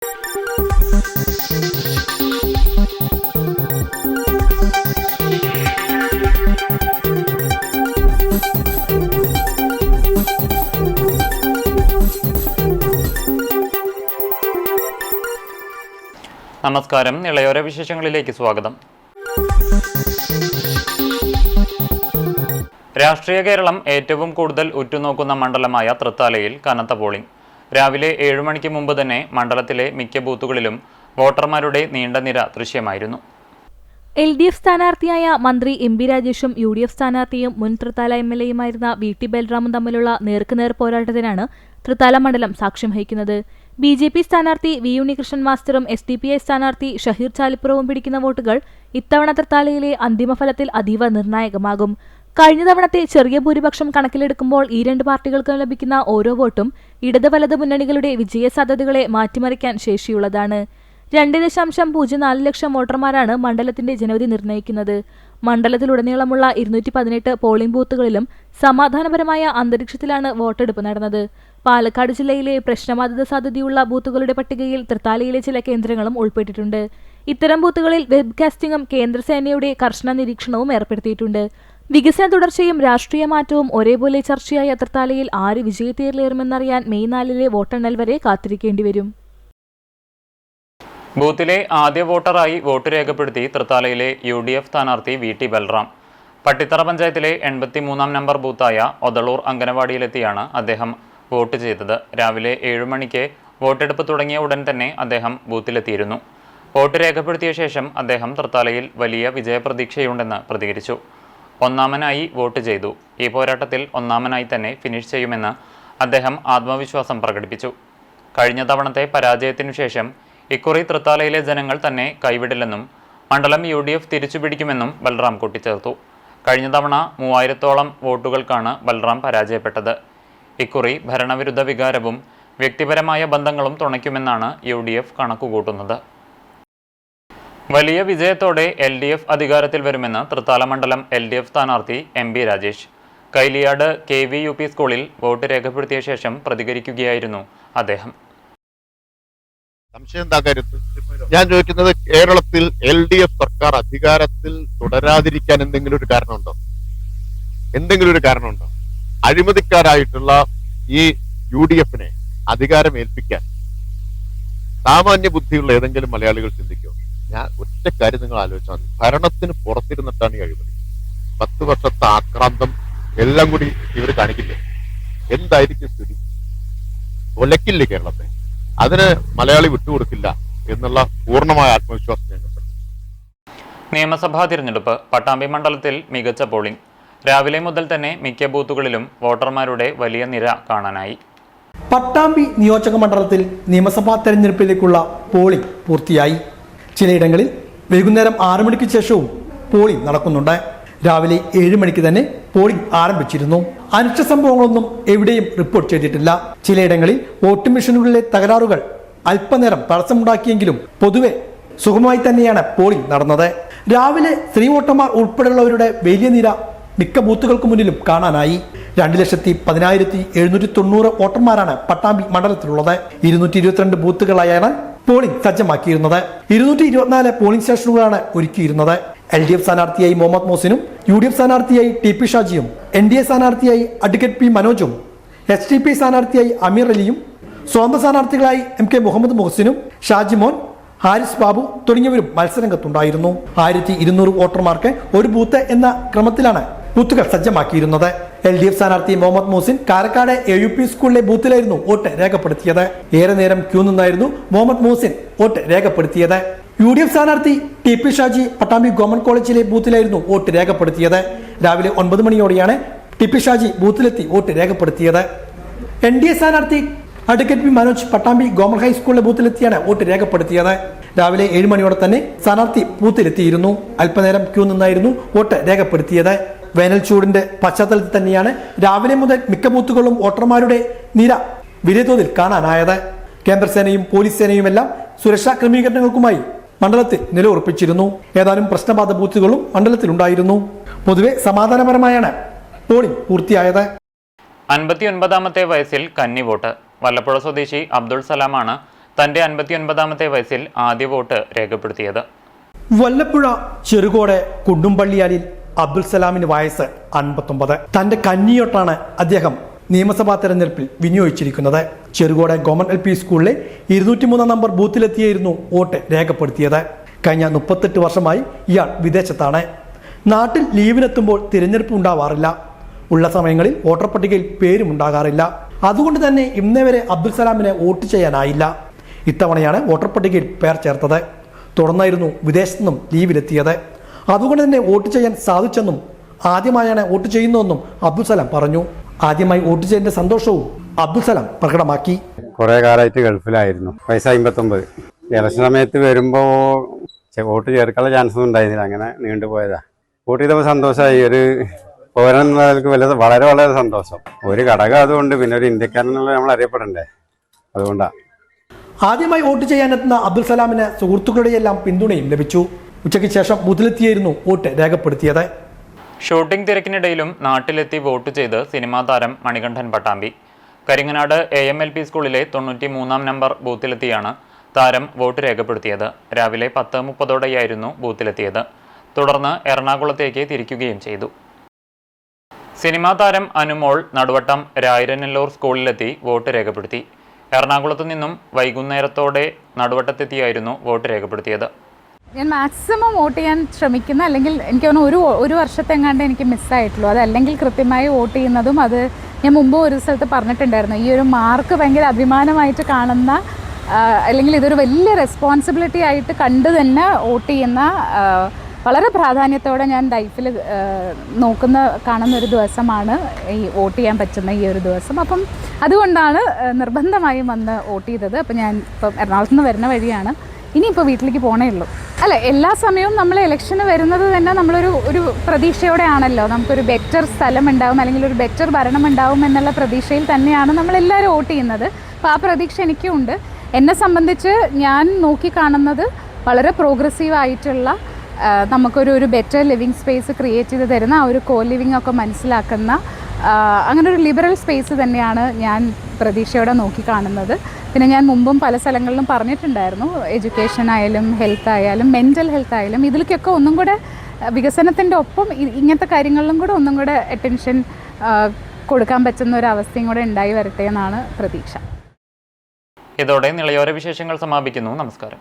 നമസ്കാരം. ഇളയോര വിശേഷങ്ങളിലേക്ക് സ്വാഗതം. രാഷ്ട്രീയ കേരളം ഏറ്റവും കൂടുതൽ ഉറ്റുനോക്കുന്ന മണ്ഡലമായ തൃത്താലയിൽ കനത്ത പോളിംഗ്. രാവിലെ 7 മണിക്ക് മുമ്പ് തന്നെ മണ്ഡലത്തിലെ മിക്ക ബൂത്തുകളിലും വോട്ടർമാരുടെ നീണ്ട നിര ദൃശ്യമായിരുന്നു. LDF സ്ഥാനാർത്ഥിയായ മന്ത്രി MP രാജേഷും UDF സ്ഥാനാർത്ഥിയും മുൻ തൃത്താല MLAയുമായിരുന്ന VT ബൽറാമും തമ്മിലുള്ള നേർക്കുനേർ പോരാട്ടത്തിനാണ് തൃത്താല മണ്ഡലം സാക്ഷ്യം വഹിക്കുന്നത്. BJP സ്ഥാനാർത്ഥി V ഉണ്ണികൃഷ്ണൻ മാസ്റ്ററും SDPI സ്ഥാനാർത്ഥി ഷഹീർ ചാലിപ്പുറവും പിടിക്കുന്ന വോട്ടുകൾ ഇത്തവണ തൃത്താലയിലെ അന്തിമഫലത്തിൽ അതീവ നിർണായകമാകും. കഴിഞ്ഞ തവണത്തെ ചെറിയ ഭൂരിപക്ഷം കണക്കിലെടുക്കുമ്പോൾ ഈ രണ്ട് പാർട്ടികൾക്കും ലഭിക്കുന്ന ഓരോ വോട്ടും ഇടത് വലത് മുന്നണികളുടെ വിജയസാധ്യതകളെ മാറ്റിമറിക്കാൻ ശേഷിയുള്ളതാണ്. 2.04 ലക്ഷം വോട്ടർമാരാണ് മണ്ഡലത്തിന്റെ ജനവിധി നിർണ്ണയിക്കുന്നത്. മണ്ഡലത്തിലുടനീളമുള്ള 218 പോളിംഗ് ബൂത്തുകളിലും സമാധാനപരമായ അന്തരീക്ഷത്തിലാണ് വോട്ടെടുപ്പ് നടന്നത്. പാലക്കാട് ജില്ലയിലെ പ്രശ്നബാധിത സാധ്യതയുള്ള ബൂത്തുകളുടെ പട്ടികയിൽ തൃത്താലയിലെ ചില കേന്ദ്രങ്ങളും ഉൾപ്പെട്ടിട്ടുണ്ട്. ഇത്തരം ബൂത്തുകളിൽ വെബ്കാസ്റ്റിംഗും കേന്ദ്രസേനയുടെ കർശന നിരീക്ഷണവും ഏർപ്പെടുത്തിയിട്ടുണ്ട്. വികസന തുടർച്ചയും രാഷ്ട്രീയ മാറ്റവും ഒരേപോലെ ചർച്ചയായ തൃത്താലയിൽ ആര് വിജയത്തേറിലേറുമെന്നറിയാൻ മെയ് 4 വോട്ടെണ്ണൽ വരെ കാത്തിരിക്കേണ്ടി വരും. ബൂത്തിലെ ആദ്യ വോട്ടറായി വോട്ട് രേഖപ്പെടുത്തി തൃത്താലയിലെ UDF സ്ഥാനാർത്ഥി VT ബൽറാം. പട്ടിത്തറ പഞ്ചായത്തിലെ 83-ാം നമ്പർ ബൂത്തായ ഒതളൂർ അംഗനവാടിയിലെത്തിയാണ് അദ്ദേഹം വോട്ട് ചെയ്തത്. രാവിലെ 7 മണിക്ക് വോട്ടെടുപ്പ് തുടങ്ങിയ ഉടൻ തന്നെ അദ്ദേഹം ബൂത്തിലെത്തിയിരുന്നു. വോട്ട് രേഖപ്പെടുത്തിയ ശേഷം അദ്ദേഹം തൃത്താലയിൽ വലിയ വിജയപ്രതീക്ഷയുണ്ടെന്ന് പ്രതികരിച്ചു. ഒന്നാമനായി വോട്ട് ചെയ്തു. ഈ പോരാട്ടത്തിൽ ഒന്നാമനായി തന്നെ ഫിനിഷ് ചെയ്യുമെന്ന് അദ്ദേഹം ആത്മവിശ്വാസം പ്രകടിപ്പിച്ചു. കഴിഞ്ഞ തവണത്തെ പരാജയത്തിനു ശേഷം ഇക്കുറി തൃത്താലയിലെ ജനങ്ങൾ തന്നെ കൈവിടില്ലെന്നും മണ്ഡലം UDF തിരിച്ചുപിടിക്കുമെന്നും ബൽറാം കൂട്ടിച്ചേർത്തു. കഴിഞ്ഞ തവണ 3000-ഓളം വോട്ടുകൾക്കാണ് ബൽറാം പരാജയപ്പെട്ടത്. ഇക്കുറി ഭരണവിരുദ്ധ വികാരവും വ്യക്തിപരമായ ബന്ധങ്ങളും തുണയ്ക്കുമെന്നാണ് UDF കണക്കുകൂട്ടുന്നത്. വലിയ വിജയത്തോടെ LDF അധികാരത്തിൽ വരുമെന്ന് തൃത്താല മണ്ഡലം LDF സ്ഥാനാർത്ഥി MP രാജേഷ്. കൈലിയാട് KVUP സ്കൂളിൽ വോട്ട് രേഖപ്പെടുത്തിയ ശേഷം പ്രതികരിക്കുകയായിരുന്നു അദ്ദേഹം. സംശയം എന്താ കാര്യത്തിൽ ഞാൻ ചോദിക്കുന്നത്, കേരളത്തിൽ LDF സർക്കാർ അധികാരത്തിൽ തുടരാതിരിക്കാൻ എന്തെങ്കിലും ഒരു കാരണമുണ്ടോ? അഴിമതിക്കാരായിട്ടുള്ള ഈ UDF-നെ അധികാരം ഏൽപ്പിക്കാൻ സാമാന്യ ബുദ്ധിയുള്ള ഏതെങ്കിലും മലയാളികൾ ചിന്തിക്കുമോ? ഞാൻ ഒറ്റ കാര്യം നിങ്ങൾ ആലോചിച്ചാൽ മതി. ഭരണത്തിന് പുറത്തിരുന്നിട്ടാണ് ഈ അഴിമതി. 10 വർഷത്തെ ആക്രാന്തം എല്ലാം കൂടി ഇവർ കാണിക്കില്ലേ? എന്തായിരിക്കും സ്ഥിതി? ഒലക്കില്ലേ കേരളത്തെ? അതിന് മലയാളി വിട്ടുകൊടുക്കില്ല എന്നുള്ള പൂർണ്ണമായ ആത്മവിശ്വാസം ഞങ്ങൾക്ക്. നിയമസഭാ തിരഞ്ഞെടുപ്പ്. പട്ടാമ്പി മണ്ഡലത്തിൽ മികച്ച പോളിംഗ്. രാവിലെ മുതൽ തന്നെ മിക്ക ബൂത്തുകളിലും വോട്ടർമാരുടെ വലിയ നിര കാണാനായി. പട്ടാമ്പി നിയോജക മണ്ഡലത്തിൽ നിയമസഭാ തെരഞ്ഞെടുപ്പിലേക്കുള്ള പോളിംഗ് പൂർത്തിയായി. ചിലയിടങ്ങളിൽ വൈകുന്നേരം 6 മണിക്ക് ശേഷവും പോളിംഗ് നടക്കുന്നുണ്ട്. രാവിലെ 7 മണിക്ക് തന്നെ പോളിംഗ് ആരംഭിച്ചിരുന്നു. അനിഷ്ട സംഭവങ്ങളൊന്നും എവിടെയും റിപ്പോർട്ട് ചെയ്തിട്ടില്ല. ചിലയിടങ്ങളിൽ വോട്ടിംഗ് മെഷീനുകളിലെ തകരാറുകൾ അല്പനേരം തടസ്സമുണ്ടാക്കിയെങ്കിലും പൊതുവെ സുഗമമായി തന്നെയാണ് പോളിംഗ് നടന്നത്. രാവിലെ സ്ത്രീ വോട്ടർമാർ ഉൾപ്പെടെയുള്ളവരുടെ വലിയ നിര മിക്ക ബൂത്തുകൾക്ക് മുന്നിലും കാണാനായി. 2,10,790 വോട്ടർമാരാണ് പട്ടാമ്പി മണ്ഡലത്തിലുള്ളത്. 222 ബൂത്തുകളായാണ് പോളിംഗ് സജ്ജമാക്കിയിരുന്നത്. 224 പോളിംഗ് സ്റ്റേഷനുകളാണ് ഒരുക്കിയിരുന്നത്. LDF സ്ഥാനാർത്ഥിയായി മുഹമ്മദ് മോസിനും UDF സ്ഥാനാർത്ഥിയായി TP ഷാജിയും NDA സ്ഥാനാർത്ഥിയായി അഡ്വക്കേറ്റ് P മനോജും SDPI സ്ഥാനാർത്ഥിയായി അമീർ അലിയും സ്വതന്ത്ര സ്ഥാനാർത്ഥികളായി MK മുഹമ്മദ് മുഹസിനും ഷാജിമോൻ, ഹാരിസ് ബാബു തുടങ്ങിയവരും മത്സരരംഗത്തുണ്ടായിരുന്നു. 1200 വോട്ടർമാർക്ക് ഒരു ബൂത്ത് എന്ന ക്രമത്തിലാണ് ബൂത്തുകൾ സജ്ജമാക്കിയിരുന്നത്. LDF സ്ഥാനാർത്ഥി മുഹമ്മദ് മോസിൻ കാരക്കാട് AUP സ്കൂളിലെ ബൂത്തിലായിരുന്നു വോട്ട് രേഖപ്പെടുത്തിയത്. ഏറെ നേരം ക്യൂ നിന്നായിരുന്നു മുഹമ്മദ് മോസിൻ വോട്ട് രേഖപ്പെടുത്തിയത്. UDF സ്ഥാനാർത്ഥി TP ഷാജി പട്ടാമ്പി ഗവൺമെന്റ് കോളേജിലെ ബൂത്തിലായിരുന്നു വോട്ട് രേഖപ്പെടുത്തിയത്. രാവിലെ 9 മണിയോടെയാണ് TP ഷാജി ബൂത്തിലെത്തി വോട്ട് രേഖപ്പെടുത്തിയത്. NDA സ്ഥാനാർത്ഥി advocate P Manoj Pattambi government ഹൈസ്കൂളിലെ ബൂത്തിലെത്തിയാണ് വോട്ട് രേഖപ്പെടുത്തിയത്. രാവിലെ 7 മണിയോടെ തന്നെ സ്ഥാനാർത്ഥി ബൂത്തിലെത്തിയിരുന്നു. അല്പനേരം ക്യൂ നിന്നായിരുന്നു വോട്ട് രേഖപ്പെടുത്തിയത്. വേനൽ ചൂടിന്റെ പശ്ചാത്തലത്തിൽ തന്നെയാണ് രാവിലെ മുതൽ മിക്ക ബൂത്തുകളും വോട്ടർമാരുടെ നിര വലിയ തോതിൽ കാണാനായത്. കേന്ദ്രസേനയും പോലീസ് സേനയുമെല്ലാം സുരക്ഷാ ക്രമീകരണങ്ങൾക്കുമായി മണ്ഡലത്തിൽ നിലയുറപ്പിച്ചിരുന്നു. ഏതാനും പ്രശ്നബാധ ബൂത്തുകളും മണ്ഡലത്തിലുണ്ടായിരുന്നു. പൊതുവെ സമാധാനപരമായാണ് പോളിംഗ് പൂർത്തിയായത്. 59-ാമത്തെ വയസ്സിൽ കന്നി വോട്ട്. വല്ലപ്പുഴ സ്വദേശി അബ്ദുൾ സലാമാണ് തന്റെ 59ാമത്തെ വയസ്സിൽ ആദ്യ വോട്ട് രേഖപ്പെടുത്തിയത്. വല്ലപ്പുഴ ചെറുകോട് കുണ്ടുംപള്ളിയാലിൽ അബ്ദുൽ സലാമിന് വയസ്സ് 59. തന്റെ കന്നിയോട്ടാണ് അദ്ദേഹം നിയമസഭാ തെരഞ്ഞെടുപ്പിൽ വിനിയോഗിച്ചിരിക്കുന്നത്. ചെറുകോട് ഗവൺമെന്റ് LP സ്കൂളിലെ 203 നമ്പർ ബൂത്തിലെത്തിയായിരുന്നു വോട്ട് രേഖപ്പെടുത്തിയത്. കഴിഞ്ഞ 38 വർഷമായി ഇയാൾ വിദേശത്താണ്. നാട്ടിൽ ലീവിനെത്തുമ്പോൾ തിരഞ്ഞെടുപ്പ് ഉണ്ടാവാറില്ല. ഉള്ള സമയങ്ങളിൽ വോട്ടർ പട്ടികയിൽ പേരും ഉണ്ടാകാറില്ല. അതുകൊണ്ട് തന്നെ ഇന്നേ വരെ അബ്ദുൽ സലാമിനെ വോട്ട് ചെയ്യാനായില്ല. ഇത്തവണയാണ് വോട്ടർ പട്ടികയിൽ പേർ ചേർത്തത്. തുടർന്നായിരുന്നു വിദേശത്തു നിന്നും ലീവിലെത്തിയത്. അതുകൊണ്ട് തന്നെ വോട്ട് ചെയ്യാൻ സാധിച്ചെന്നും ആദ്യമായാണ് വോട്ട് ചെയ്യുന്നതെന്നും അബ്ദുൽ സലാം പറഞ്ഞു. ആദ്യമായി വോട്ട് ചെയ്തതിന്റെ സന്തോഷവും അബ്ദുൽ സലാം പ്രകടമാക്കി. കുറെ കാലമായിട്ട് ഗൾഫിലായിരുന്നു. വയസ്സ് 59. ഇലക്ഷൻ സമയത്ത് വരുമ്പോൾ വോട്ട് ചേർക്കാനുള്ള ചാൻസ് ഒന്നും ഉണ്ടായിരുന്നില്ല. അങ്ങനെ നീണ്ടുപോയതാ. വോട്ട് ചെയ്തപ്പോൾ സന്തോഷമായി. ഒരു പൗരന്മാർക്ക് വളരെ വളരെ സന്തോഷം. ഒരു ഘടകം അതുകൊണ്ട്, പിന്നെ ഒരു ഇന്ത്യക്കാരനുള്ള നമ്മൾ അറിയപ്പെടണ്ടേ, അതുകൊണ്ടാണ്. ആദ്യമായി വോട്ട് ചെയ്യാനെത്തുന്ന അബ്ദുൽ സലാമിന് സുഹൃത്തുക്കളുടെയെല്ലാം പിന്തുണയും ലഭിച്ചു. ഉച്ചയ്ക്ക് ശേഷം ബൂത്തിലെത്തിയായിരുന്നു വോട്ട് രേഖപ്പെടുത്തിയത്. ഷൂട്ടിംഗ് തിരക്കിനിടയിലും നാട്ടിലെത്തി വോട്ട് ചെയ്ത് സിനിമാ താരം മണികണ്ഠൻ പട്ടാമ്പി. കരിങ്ങനാട് AMLP സ്കൂളിലെ 93ാം നമ്പർ ബൂത്തിലെത്തിയാണ് താരം വോട്ട് രേഖപ്പെടുത്തിയത്. രാവിലെ 10:30ഓടെയായിരുന്നു ബൂത്തിലെത്തിയത്. തുടർന്ന് എറണാകുളത്തേക്ക് തിരിക്കുകയും ചെയ്തു. സിനിമാ താരം അനുമോൾ നടുവട്ടം രായിരനെല്ലൂർ സ്കൂളിലെത്തി വോട്ട് രേഖപ്പെടുത്തി. എറണാകുളത്തു നിന്നും വൈകുന്നേരത്തോടെ നടുവട്ടത്തെത്തിയായിരുന്നു വോട്ട് രേഖപ്പെടുത്തിയത്. ഞാൻ മാക്സിമം വോട്ട് ചെയ്യാൻ ശ്രമിക്കുന്ന, അല്ലെങ്കിൽ എനിക്ക് തോന്നുന്നു ഒരു വർഷത്തെങ്ങാണ്ട് എനിക്ക് മിസ്സായിട്ടുള്ളൂ. അതല്ലെങ്കിൽ കൃത്യമായി വോട്ട് ചെയ്യുന്നതും, അത് ഞാൻ മുമ്പ് ഒരു സ്ഥലത്ത് പറഞ്ഞിട്ടുണ്ടായിരുന്നു. ഈ ഒരു മാർക്ക് ഭയങ്കര അഭിമാനമായിട്ട് കാണുന്ന, അല്ലെങ്കിൽ ഇതൊരു വലിയ റെസ്പോൺസിബിലിറ്റി ആയിട്ട് കണ്ടു തന്നെ വോട്ട് ചെയ്യുന്ന, വളരെ പ്രാധാന്യത്തോടെ ഞാൻ ലൈഫിൽ കാണുന്ന ഒരു ദിവസമാണ് ഈ വോട്ട് ചെയ്യാൻ പറ്റുന്ന ഈ ഒരു ദിവസം. അപ്പം അതുകൊണ്ടാണ് നിർബന്ധമായും വന്ന് വോട്ട് ചെയ്തത്. അപ്പം ഞാൻ ഇപ്പം എറണാകുളത്ത് നിന്ന് വരുന്ന വഴിയാണ്. ഇനിയിപ്പോൾ വീട്ടിലേക്ക് പോകണേ ഉള്ളൂ. അല്ല, എല്ലാ സമയവും നമ്മൾ ഇലക്ഷന് വരുന്നത് തന്നെ ഒരു പ്രതീക്ഷയോടെ ആണല്ലോ. നമുക്കൊരു ബെറ്റർ സ്ഥലം ഉണ്ടാവും, അല്ലെങ്കിൽ ഒരു ബെറ്റർ ഭരണം ഉണ്ടാവും എന്നുള്ള പ്രതീക്ഷയിൽ തന്നെയാണ് നമ്മളെല്ലാവരും വോട്ട് ചെയ്യുന്നത്. അപ്പോൾ ആ പ്രതീക്ഷ എനിക്കും ഉണ്ട്. എന്നെ സംബന്ധിച്ച് ഞാൻ നോക്കിക്കാണുന്നത് വളരെ പ്രോഗ്രസീവായിട്ടുള്ള, നമുക്കൊരു ബെറ്റർ ലിവിങ് സ്പേസ് ക്രിയേറ്റ് ചെയ്ത് തരുന്ന, ആ ഒരു കോ ലിവിങ് ഒക്കെ മനസ്സിലാക്കുന്ന, അങ്ങനെ ഒരു ലിബറൽ സ്പേസ് തന്നെയാണ് ഞാൻ പ്രതീക്ഷയോടെ നോക്കിക്കാണുന്നത്. പിന്നെ ഞാൻ മുമ്പും പല സ്ഥലങ്ങളിലും പറഞ്ഞിട്ടുണ്ടായിരുന്നു, എഡ്യൂക്കേഷൻ ആയാലും ഹെൽത്ത് ആയാലും മെൻ്റൽ ഹെൽത്ത് ആയാലും ഇതിലേക്കൊക്കെ ഒന്നും കൂടെ വികസനത്തിൻ്റെ ഒപ്പം ഇങ്ങനത്തെ കാര്യങ്ങളിലും കൂടെ ഒന്നും കൂടെ അറ്റൻഷൻ കൊടുക്കാൻ പറ്റുന്ന ഒരു അവസ്ഥയും കൂടെ ഉണ്ടായി വരട്ടെ എന്നാണ് പ്രതീക്ഷ. ഇതോടെ നിളയോര വിശേഷങ്ങൾ സമാപിക്കുന്നു. നമസ്കാരം.